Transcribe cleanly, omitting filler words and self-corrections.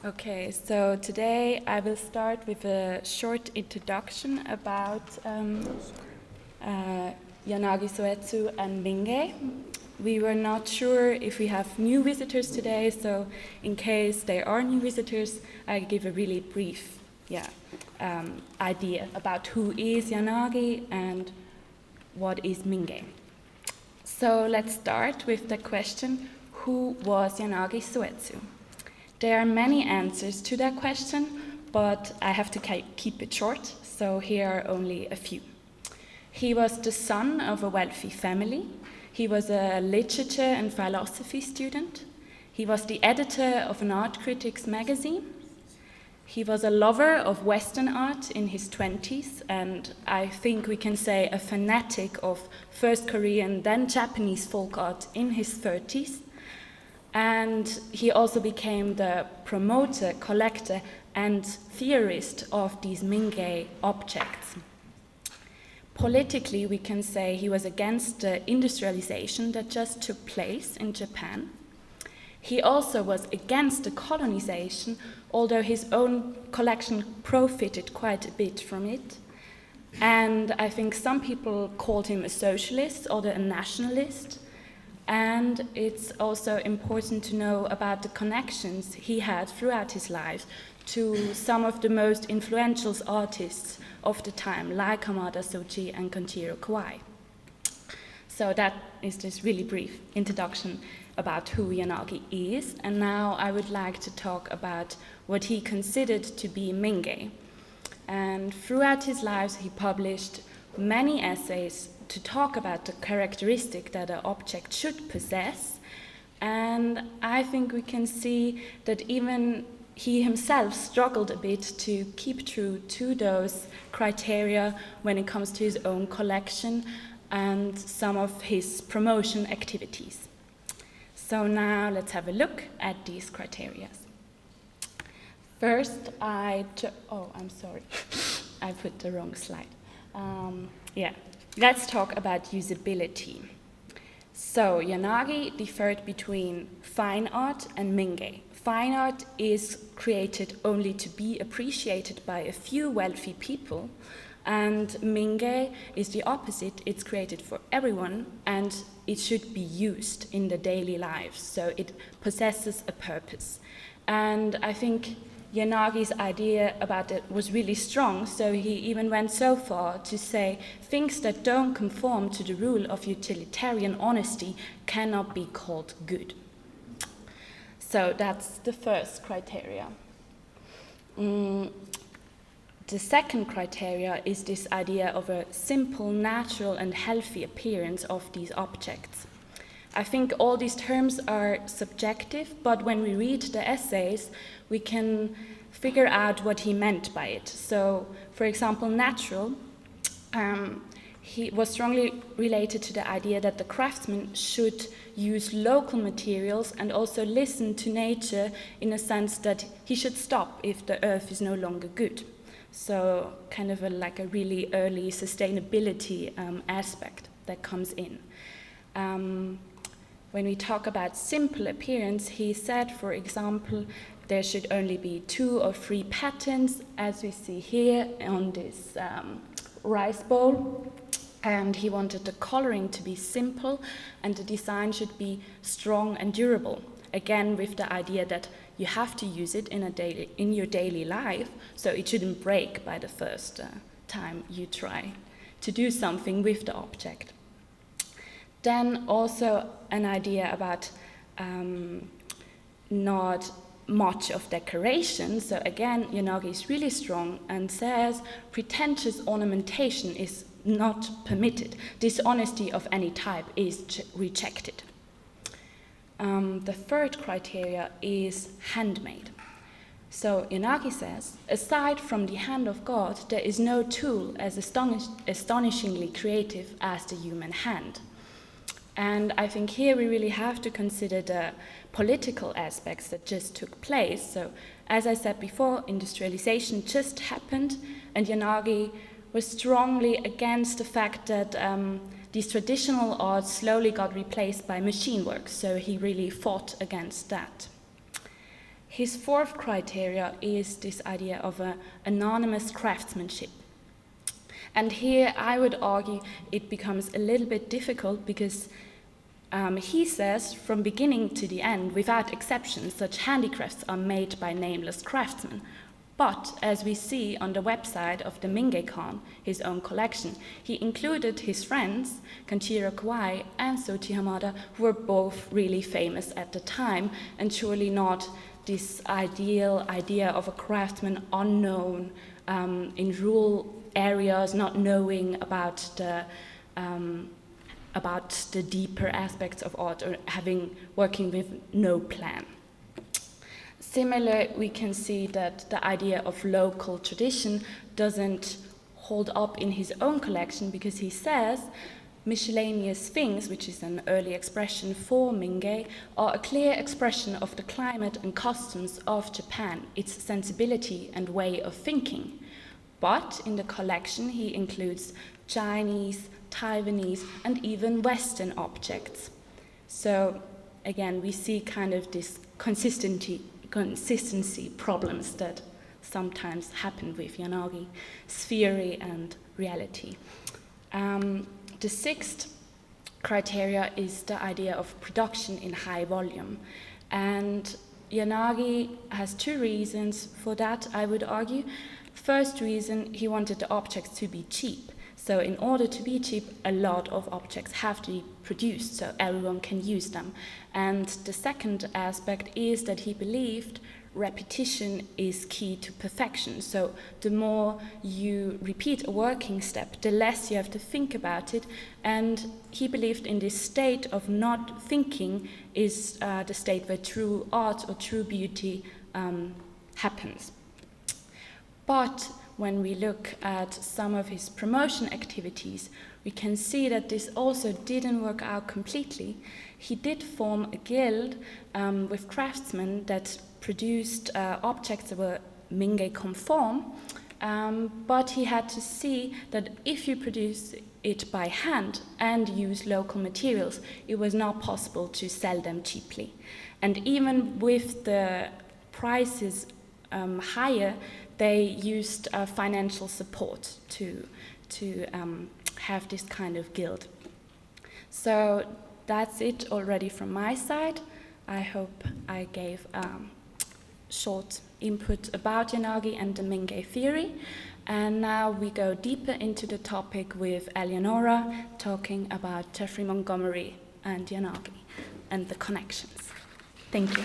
Okay, so today I will start with a short introduction about Yanagi Soetsu and Mingei. We were not sure if we have new visitors today, so in case there are new visitors, I give a really brief idea about who is Yanagi and what is Mingei. So let's start with the question, who was Yanagi Soetsu? There are many answers to that question, but I have to keep it short, so here are only a few. He was the son of a wealthy family. He was a literature and philosophy student. He was the editor of an art critics magazine. He was a lover of Western art in his 20s, and I think we can say a fanatic of first Korean, then Japanese folk art in his 30s. And he also became the promoter, collector, and theorist of these Mingei objects. Politically, we can say he was against the industrialization that just took place in Japan. He also was against the colonization, although his own collection profited quite a bit from it. And I think some people called him a socialist or a nationalist. And it's also important to know about the connections he had throughout his life to some of the most influential artists of the time, like Hamada Soji and Konjiro Kawai. So that is this really brief introduction about who Yanagi is. And now I would like to talk about what he considered to be Mingei. And throughout his life, he published many essays to talk about the characteristic that an object should possess. And I think we can see that even he himself struggled a bit to keep true to those criteria when it comes to his own collection and some of his promotion activities. So now let's have a look at these criteria. First, I'm sorry, I put the wrong slide. Let's talk about usability. So Yanagi differed between fine art and Mingei. Fine art is created only to be appreciated by a few wealthy people, and Mingei is the opposite. It's created for everyone, and it should be used in the daily life, so it possesses a purpose. And I think Yanagi's idea about it was really strong, so he even went so far to say things that don't conform to the rule of utilitarian honesty cannot be called good. So that's the first criteria. The second criteria is this idea of a simple, natural, and healthy appearance of these objects. I think all these terms are subjective, but when we read the essays, we can figure out what he meant by it. So, for example, natural, he was strongly related to the idea that the craftsman should use local materials and also listen to nature in a sense that he should stop if the earth is no longer good. So, kind of like a really early sustainability aspect that comes in. When we talk about simple appearance, he said, for example, there should only be 2 or 3 patterns, as we see here on this rice bowl. And he wanted the coloring to be simple, and the design should be strong and durable. Again, with the idea that you have to use it in your daily life, so it shouldn't break by the first time you try to do something with the object. Then also an idea about not much of decoration. So again, Yanagi is really strong and says pretentious ornamentation is not permitted. Dishonesty of any type is rejected. The third criteria is handmade. So Yanagi says, aside from the hand of God, there is no tool as astonishingly creative as the human hand. And I think here we really have to consider the political aspects that just took place. So, as I said before, industrialization just happened, and Yanagi was strongly against the fact that these traditional arts slowly got replaced by machine work, so he really fought against that. His fourth criteria is this idea of an anonymous craftsmanship. And here I would argue it becomes a little bit difficult because he says from beginning to the end, without exception, such handicrafts are made by nameless craftsmen. But as we see on the website of the Mingei Khan, his own collection, he included his friends, Kanjiro Kawai and Soichi Hamada, who were both really famous at the time, and surely not this ideal idea of a craftsman unknown in rural areas, not knowing about the deeper aspects of art, or working with no plan. Similar, we can see that the idea of local tradition doesn't hold up in his own collection, because he says miscellaneous things, which is an early expression for Mingei, are a clear expression of the climate and customs of Japan, its sensibility and way of thinking. But in the collection he includes Chinese, Taiwanese, and even Western objects. So again, we see kind of this consistency problems that sometimes happen with Yanagi, theory and reality. The sixth criteria is the idea of production in high volume. And Yanagi has two reasons for that, I would argue. First reason, he wanted the objects to be cheap. So in order to be cheap, a lot of objects have to be produced so everyone can use them. And the second aspect is that he believed repetition is key to perfection. So the more you repeat a working step, the less you have to think about it. And he believed in this state of not thinking is the state where true art or true beauty happens. But when we look at some of his promotion activities, we can see that this also didn't work out completely. He did form a guild with craftsmen that produced objects that were Mingei conform, but he had to see that if you produce it by hand and use local materials, it was not possible to sell them cheaply. And even with the prices higher, they used financial support to have this kind of guild. So that's it already from my side. I hope I gave short input about Yanagi and the Mingei theory. And now we go deeper into the topic with Eleonora talking about Jeffrey Montgomery and Yanagi and the connections. Thank you.